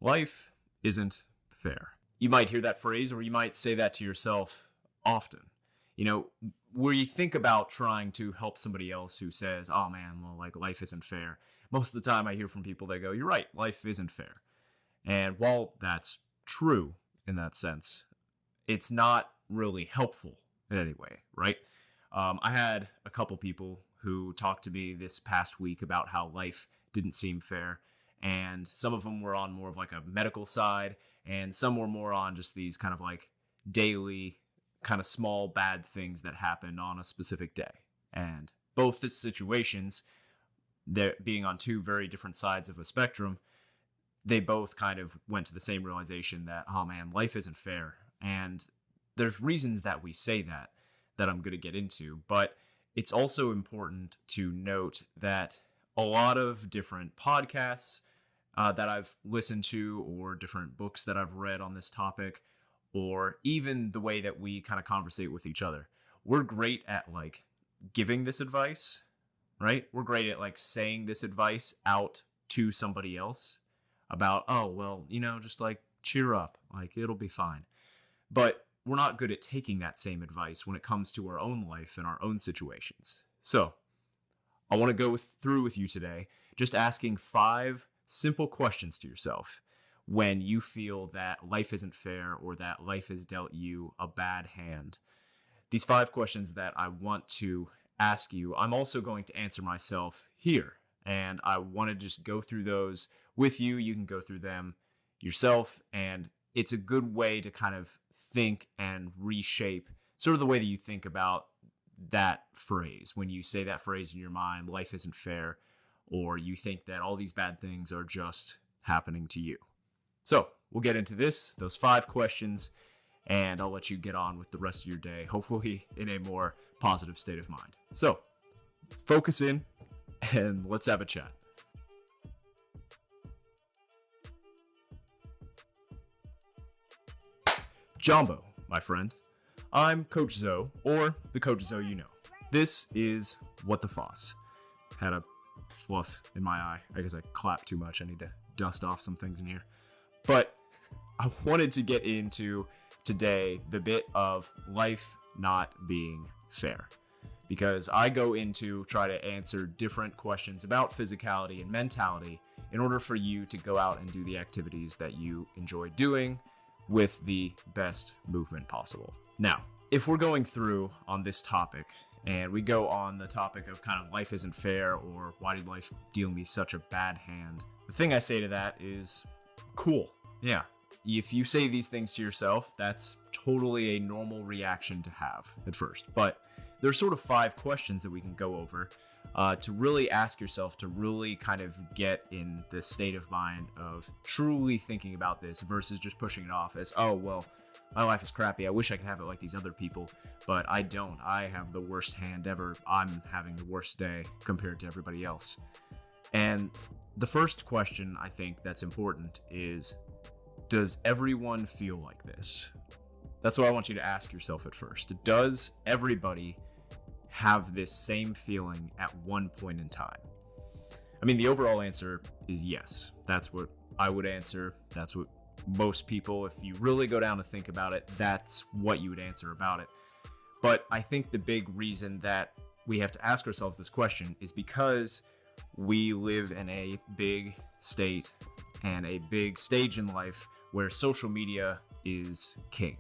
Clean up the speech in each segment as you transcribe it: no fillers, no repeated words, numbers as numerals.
Life isn't fair. You might hear that phrase, or you might say that to yourself often. You know, where you think about trying to help somebody else who says, oh man, well, like life isn't fair. Most of the time I hear from people that go, you're right, life isn't fair. And while that's true in that sense, it's not really helpful in any way, right? I had a couple people who talked to me this past week about how life didn't seem fair. And some of them were on more of like a medical side, and some were more on just these kind of like daily, kind of small bad things that happened on a specific day. And both the situations, they're being on two very different sides of a spectrum, they both kind of went to the same realization that, oh man, life isn't fair. And there's reasons that we say that I'm going to get into, but it's also important to note that a lot of different podcasts that I've listened to, or different books that I've read on this topic, or even the way that we kind of conversate with each other, we're great at like giving this advice, right? We're great at like saying this advice out to somebody else about, oh, well, just like cheer up, like it'll be fine. But we're not good at taking that same advice when it comes to our own life and our own situations. So I want to go through with you today, just asking 5 simple questions to yourself when you feel that life isn't fair or that life has dealt you a bad hand. These 5 questions that I want to ask you, I'm also going to answer myself here. And I want to just go through those with you. You can go through them yourself. And it's a good way to kind of think and reshape sort of the way that you think about that phrase. When you say that phrase in your mind, life isn't fair, or you think that all these bad things are just happening to you. So we'll get into those 5 questions, and I'll let you get on with the rest of your day, hopefully in a more positive state of mind. So focus in and let's have a chat. Jumbo, my friend. I'm Coach Zoe, or the Coach Zoe you know. This is What the Foss. Had a fluff in my eye. I guess I clapped too much. I need to dust off some things in here. But I wanted to get into today the bit of life not being fair, because I go into try to answer different questions about physicality and mentality in order for you to go out and do the activities that you enjoy doing with the best movement possible. Now, if we're going through on this topic and we go on the topic of kind of life isn't fair, or why did life deal me such a bad hand, the thing I say to that is cool. Yeah. If you say these things to yourself, that's totally a normal reaction to have at first. But there's sort of 5 questions that we can go over to really ask yourself, to really kind of get in the state of mind of truly thinking about this versus just pushing it off as, oh, well, my life is crappy. I wish I could have it like these other people, but I don't. I have the worst hand ever. I'm having the worst day compared to everybody else. And the first question I think that's important is, does everyone feel like this? That's what I want you to ask yourself at first. Does everybody have this same feeling at one point in time? I mean, the overall answer is yes. That's what I would answer. That's what most people, if you really go down to think about it, that's what you would answer about it. But I think the big reason that we have to ask ourselves this question is because we live in a big state and a big stage in life where social media is king,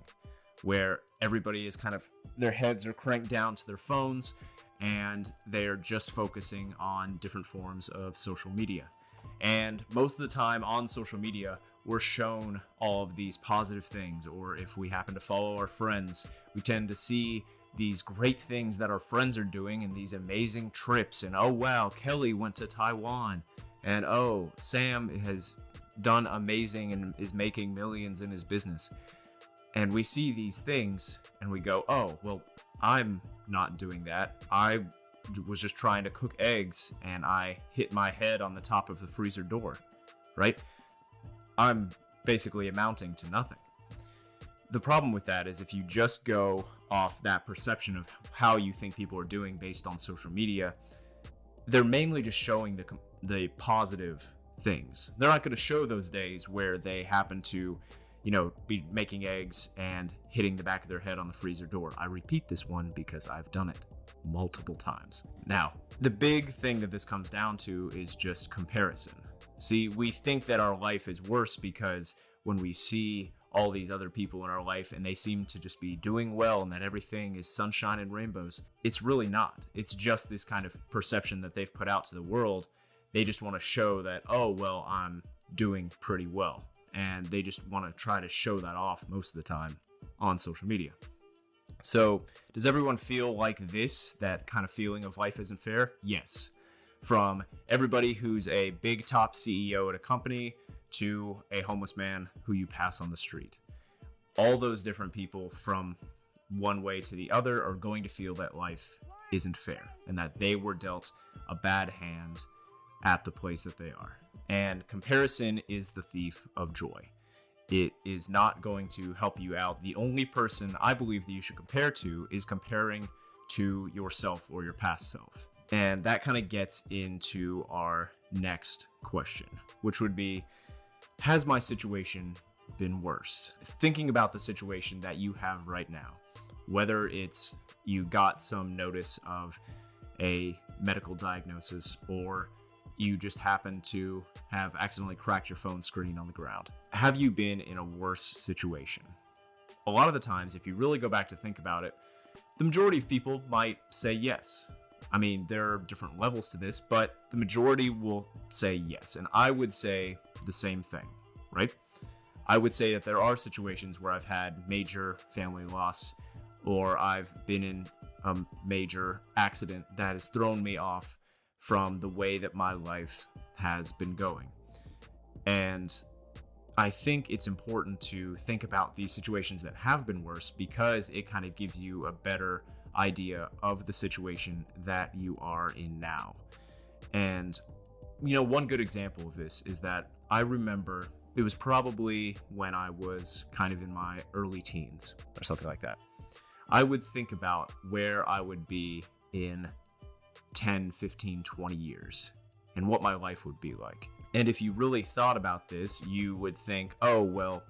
where everybody is kind of, their heads are cranked down to their phones and they're just focusing on different forms of social media. And most of the time on social media, we're shown all of these positive things, or if we happen to follow our friends, we tend to see these great things that our friends are doing and these amazing trips. And oh wow, Kelly went to Taiwan, and oh, Sam has done amazing and is making millions in his business. And we see these things and we go, oh, well, I'm not doing that. I was just trying to cook eggs and I hit my head on the top of the freezer door, right? I'm basically amounting to nothing. The problem with that is if you just go off that perception of how you think people are doing based on social media, they're mainly just showing the positive things. They're not going to show those days where they happen to, be making eggs and hitting the back of their head on the freezer door. I repeat this one because I've done it multiple times. Now, the big thing that this comes down to is just comparison. See, we think that our life is worse because when we see all these other people in our life and they seem to just be doing well and that everything is sunshine and rainbows, it's really not. It's just this kind of perception that they've put out to the world. They just want to show that, oh, well, I'm doing pretty well. And they just want to try to show that off most of the time on social media. So does everyone feel like this, that kind of feeling of life isn't fair? Yes. From everybody who's a big top CEO at a company to a homeless man who you pass on the street. All those different people from one way to the other are going to feel that life isn't fair and that they were dealt a bad hand at the place that they are. And comparison is the thief of joy. It is not going to help you out. The only person I believe that you should compare to is comparing to yourself or your past self. And that kind of gets into our next question, which would be, has my situation been worse? Thinking about the situation that you have right now, whether it's you got some notice of a medical diagnosis or you just happen to have accidentally cracked your phone screen on the ground. Have you been in a worse situation? A lot of the times, if you really go back to think about it, the majority of people might say yes. I mean, there are different levels to this, but the majority will say yes. And I would say the same thing, right? I would say that there are situations where I've had major family loss or I've been in a major accident that has thrown me off from the way that my life has been going. And I think it's important to think about these situations that have been worse because it kind of gives you a better idea of the situation that you are in now. And, one good example of this is that I remember it was probably when I was kind of in my early teens or something like that. I would think about where I would be in 10, 15, 20 years and what my life would be like. And if you really thought about this, you would think, oh, well,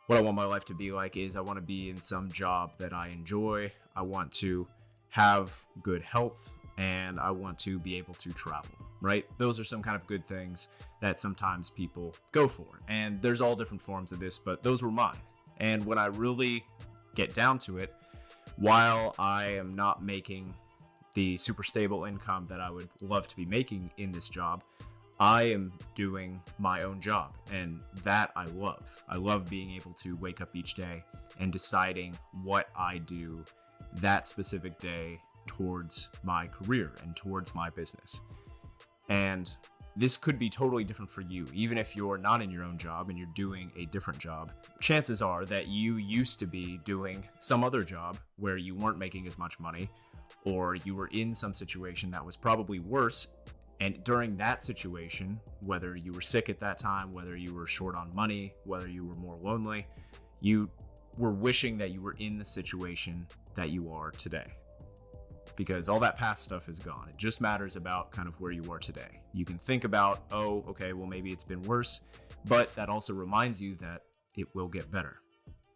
what I want my life to be like is I want to be in some job that I enjoy. I want to have good health and I want to be able to travel, right? Those are some kind of good things that sometimes people go for. And there's all different forms of this, but those were mine. And when I really get down to it, while I am not making the super stable income that I would love to be making in this job, I am doing my own job, and that I love. I love being able to wake up each day and deciding what I do that specific day towards my career and towards my business. And this could be totally different for you. Even if you're not in your own job and you're doing a different job, chances are that you used to be doing some other job where you weren't making as much money, or you were in some situation that was probably worse. And during that situation, whether you were sick at that time, whether you were short on money, whether you were more lonely, you were wishing that you were in the situation that you are today. Because all that past stuff is gone. It just matters about kind of where you are today. You can think about, oh, okay, well, maybe it's been worse, but that also reminds you that it will get better,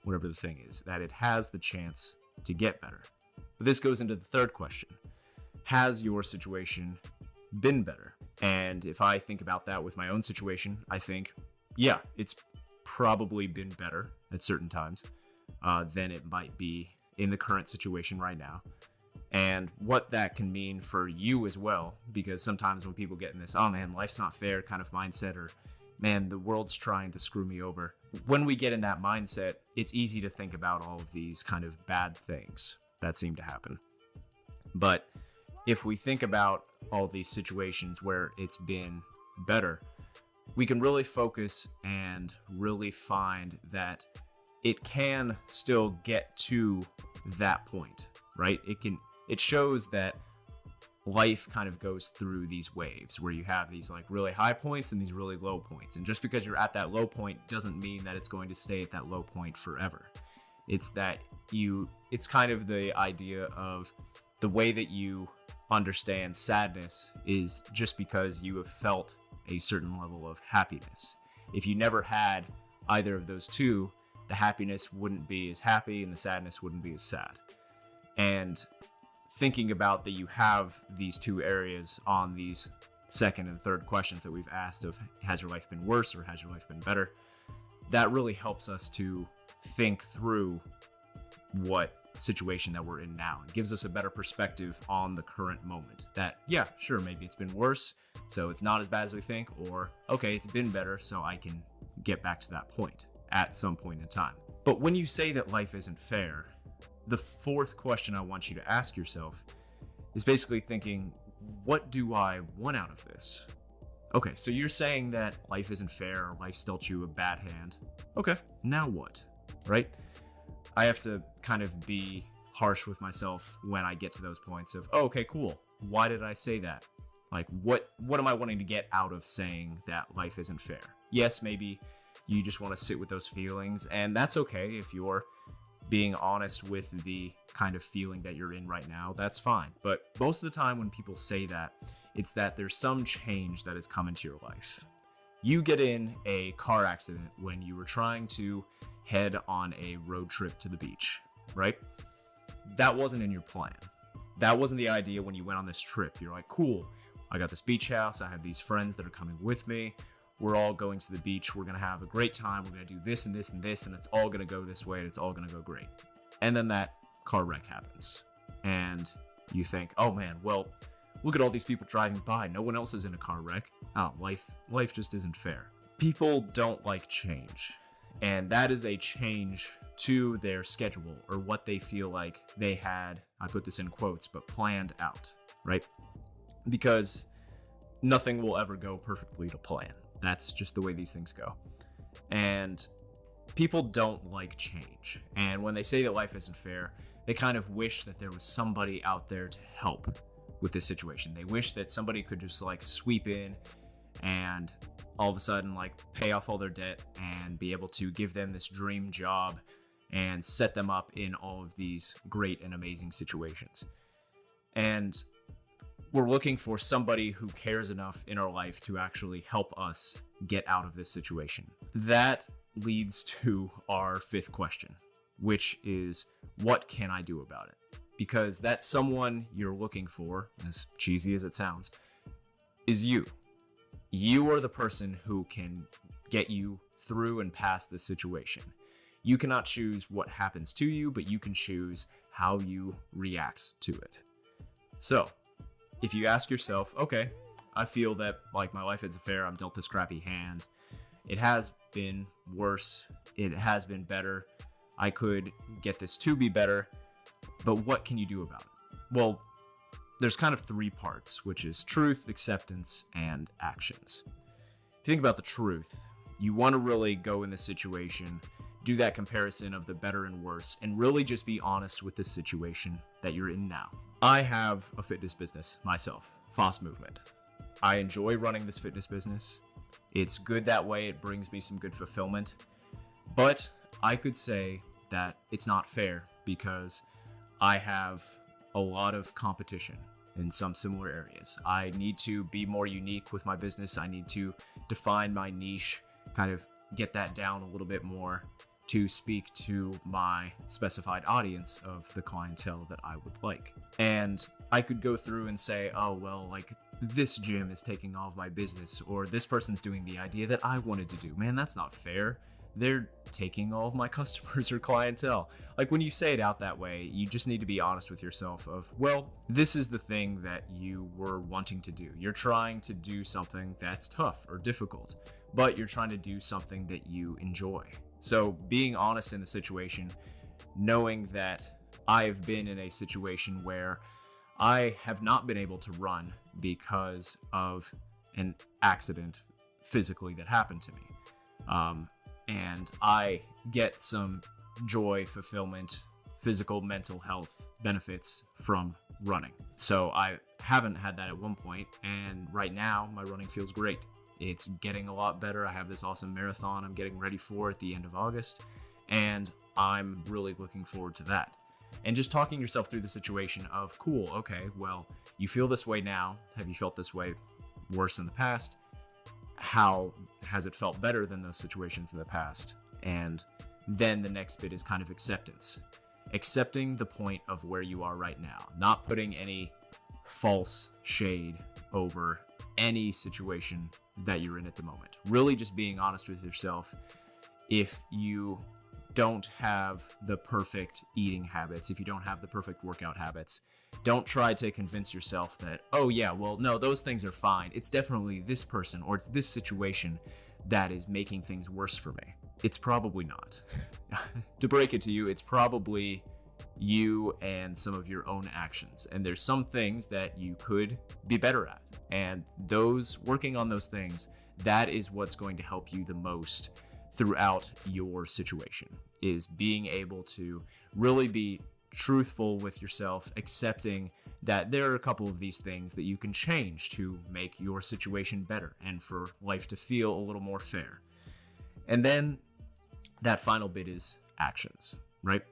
whatever the thing is, that it has the chance to get better. But this goes into the third question. Has your situation been better? And if I think about that with my own situation, I think, yeah, it's probably been better at certain times than it might be in the current situation right now. And what that can mean for you as well, because sometimes when people get in this, oh man, life's not fair kind of mindset, or man, the world's trying to screw me over. When we get in that mindset, it's easy to think about all of these kind of bad things that seem to happen. But if we think about all these situations where it's been better, we can really focus and really find that it can still get to that point, right? It shows that life kind of goes through these waves where you have these like really high points and these really low points. And just because you're at that low point doesn't mean that it's going to stay at that low point forever. It's that it's kind of the idea of the way that you understand sadness is just because you have felt a certain level of happiness. If you never had either of those two, the happiness wouldn't be as happy and the sadness wouldn't be as sad. And thinking about that you have these two areas on these second and third questions that we've asked of has your life been worse or has your life been better, that really helps us to think through what situation that we're in now. It gives us a better perspective on the current moment. That, yeah, sure, maybe it's been worse, so it's not as bad as we think, or okay, it's been better, so I can get back to that point at some point in time. But when you say that life isn't fair, the fourth question I want you to ask yourself is basically thinking, what do I want out of this? Okay, so you're saying that life isn't fair, or life's dealt you a bad hand. Okay, now what? Right? I have to kind of be harsh with myself when I get to those points of, oh, okay, cool. Why did I say that? Like, what am I wanting to get out of saying that life isn't fair? Yes, maybe you just want to sit with those feelings, and that's okay if you're being honest with the kind of feeling that you're in right now. That's fine. But most of the time when people say that, it's that there's some change that has come into your life. You get in a car accident when you were trying to head on a road trip to the beach, right? That wasn't in your plan. That wasn't the idea when you went on this trip. You're like, cool, I got this beach house. I have these friends that are coming with me. We're all going to the beach. We're going to have a great time. We're going to do this and this and this, and it's all going to go this way, and it's all going to go great. And then that car wreck happens. And you think, oh man, well, look at all these people driving by. No one else is in a car wreck. Oh, life just isn't fair. People don't like change. And that is a change to their schedule or what they feel like they had, I put this in quotes, but planned out, right? Because nothing will ever go perfectly to plan. That's just the way these things go. And people don't like change. And when they say that life isn't fair, they kind of wish that there was somebody out there to help with this situation. They wish that somebody could just like sweep in and all of a sudden like pay off all their debt and be able to give them this dream job and set them up in all of these great and amazing situations. And we're looking for somebody who cares enough in our life to actually help us get out of this situation. That leads to our fifth question, which is, what can I do about it? Because that someone you're looking for, as cheesy as it sounds, is you. You are the person who can get you through and past this situation. You cannot choose what happens to you, but you can choose how you react to it. So, if you ask yourself, okay, I feel that like my life isn't fair, I'm dealt this crappy hand. It has been worse. It has been better. I could get this to be better, but what can you do about it? Well, there's kind of three parts, which is truth, acceptance, and actions. If you think about the truth, you want to really go in this situation, do that comparison of the better and worse, and really just be honest with the situation that you're in now. I have a fitness business myself, Foss Movement. I enjoy running this fitness business. It's good that way. It brings me some good fulfillment. But I could say that it's not fair because I have a lot of competition in some similar areas. I need to be more unique with my business. I need to define my niche, kind of get that down a little bit more to speak to my specified audience of the clientele that I would like. And I could go through and say, oh, well, like this gym is taking all of my business, or this person's doing the idea that I wanted to do. Man, that's not fair. They're taking all of my customers or clientele. Like when you say it out that way, you just need to be honest with yourself of, well, this is the thing that you were wanting to do. You're trying to do something that's tough or difficult, but you're trying to do something that you enjoy. So being honest in the situation, knowing that I've been in a situation where I have not been able to run because of an accident physically that happened to me. And I get some joy, fulfillment, physical, mental health benefits from running. So I haven't had that at one point, and right now my running feels great. It's getting a lot better. I have this awesome marathon I'm getting ready for at the end of August, and I'm really looking forward to that. And just talking yourself through the situation of, cool, okay, well, you feel this way now. Have you felt this way worse in the past? how has it felt better than those situations in the past? And then the next bit is kind of acceptance. Accepting the point of where you are right now, not putting any false shade over any situation that you're in at the moment. Really just being honest with yourself. If you don't have the perfect eating habits, if you don't have the perfect workout habits, don't try to convince yourself that, oh yeah, well, no, those things are fine. It's definitely this person or it's this situation that is making things worse for me. It's probably not. To break it to you, it's probably you and some of your own actions. And there's some things that you could be better at. And working on those things, that is what's going to help you the most throughout your situation, is being able to really be truthful with yourself, accepting that there are a couple of these things that you can change to make your situation better and for life to feel a little more fair. And then that final bit is actions, right?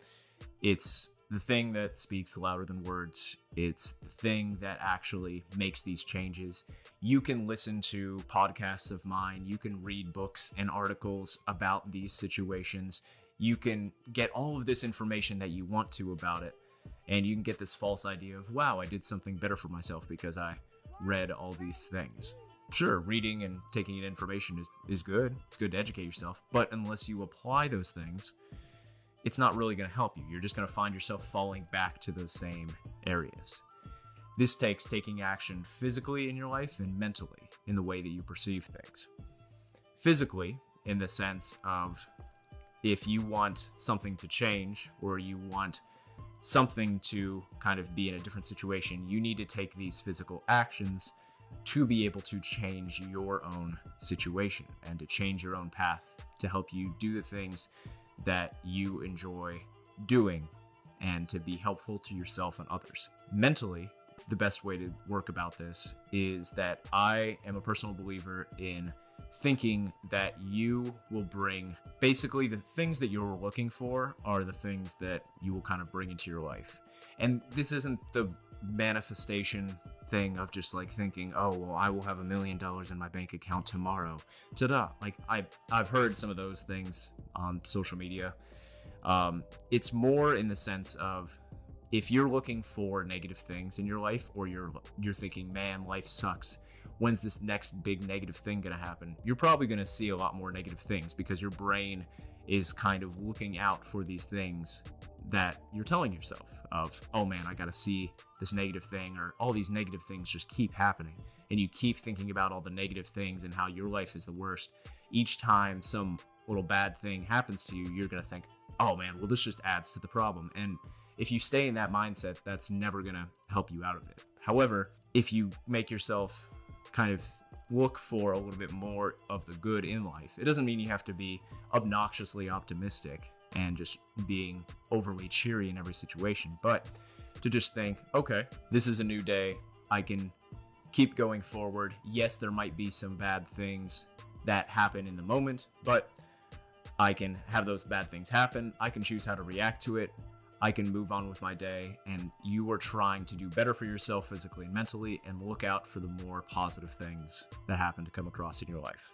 It's the thing that speaks louder than words. It's the thing that actually makes these changes. You can listen to podcasts of mine. You can read books and articles about these situations. You can get all of this information that you want to about it. And you can get this false idea of, wow, I did something better for myself because I read all these things. Sure, reading and taking in information is good. It's good to educate yourself. But unless you apply those things, it's not really going to help you. You're just going to find yourself falling back to those same areas. This takes taking action physically in your life and mentally in the way that you perceive things. Physically, in the sense of if you want something to change or you want something to kind of be in a different situation, you need to take these physical actions to be able to change your own situation and to change your own path to help you do the things that you enjoy doing and to be helpful to yourself and others. Mentally, the best way to work about this is that I am a personal believer in thinking that you will bring, basically the things that you're looking for are the things that you will kind of bring into your life. And this isn't the manifestation thing of just like thinking, oh, well, I will have $1 million in my bank account tomorrow. Ta-da. Like I've heard some of those things on social media. It's more in the sense of if you're looking for negative things in your life, or you're thinking, man, life sucks, when's this next big negative thing gonna happen? You're probably gonna see a lot more negative things because your brain is kind of looking out for these things that you're telling yourself of, oh man, I gotta see this negative thing, or all these negative things just keep happening. And you keep thinking about all the negative things and how your life is the worst. Each time some little bad thing happens to you, you're gonna think, oh man, well, this just adds to the problem. And if you stay in that mindset, that's never gonna help you out of it. However, if you make yourself kind of look for a little bit more of the good in life, it doesn't mean you have to be obnoxiously optimistic and just being overly cheery in every situation, but to just think, okay, this is a new day. I can keep going forward. Yes, there might be some bad things that happen in the moment, but I can have those bad things happen. I can choose how to react to it. I can move on with my day, and you are trying to do better for yourself physically and mentally, and look out for the more positive things that happen to come across in your life.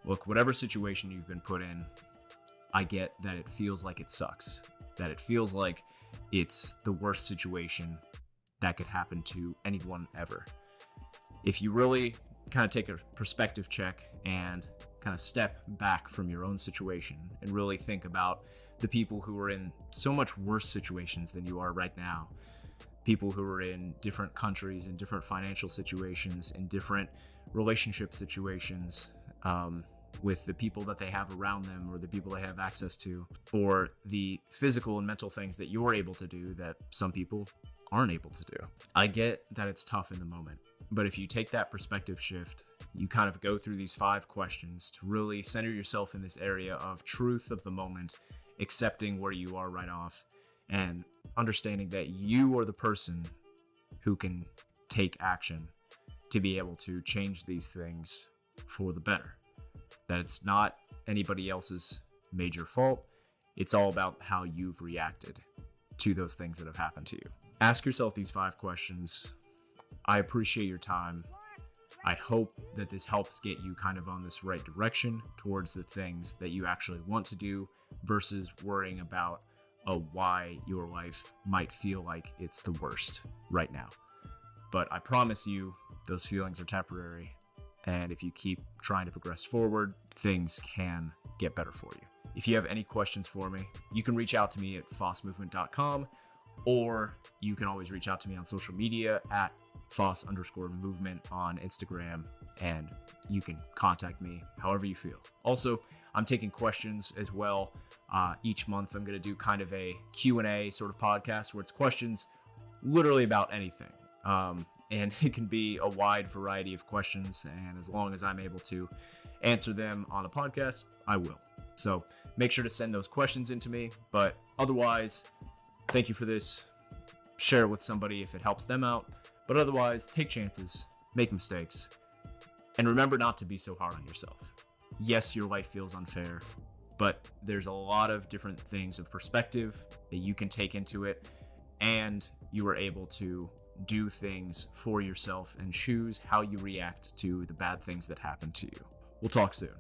Look, whatever situation you've been put in, I get that it feels like it sucks, that it feels like it's the worst situation that could happen to anyone ever. If you really kind of take a perspective check and kind of step back from your own situation and really think about the people who are in so much worse situations than you are right now, people who are in different countries, in different financial situations, in different relationship situations, with the people that they have around them, or the people they have access to, or the physical and mental things that you're able to do that some people aren't able to do. I get that it's tough in the moment, but if you take that perspective shift, you kind of go through these 5 questions to really center yourself in this area of truth of the moment, accepting where you are right off, and understanding that you are the person who can take action to be able to change these things for the better. That it's not anybody else's major fault. It's all about how you've reacted to those things that have happened to you. Ask yourself these 5 questions. I appreciate your time. I hope that this helps get you kind of on this right direction towards the things that you actually want to do versus worrying about why your life might feel like it's the worst right now. But I promise you, those feelings are temporary. And if you keep trying to progress forward, things can get better for you. If you have any questions for me, you can reach out to me at fossmovement.com, or you can always reach out to me on social media at foss_movement on Instagram, and you can contact me however you feel. Also, I'm taking questions as well. Each month, I'm going to do kind of a Q&A sort of podcast where it's questions literally about anything. And it can be a wide variety of questions, and as long as I'm able to answer them on a podcast, I will. So make sure to send those questions in to me. But otherwise, thank you for this. Share it with somebody if it helps them out. But otherwise, take chances, make mistakes, and remember not to be so hard on yourself. Yes, your life feels unfair, but there's a lot of different things of perspective that you can take into it, and you are able to do things for yourself and choose how you react to the bad things that happen to you. We'll talk soon.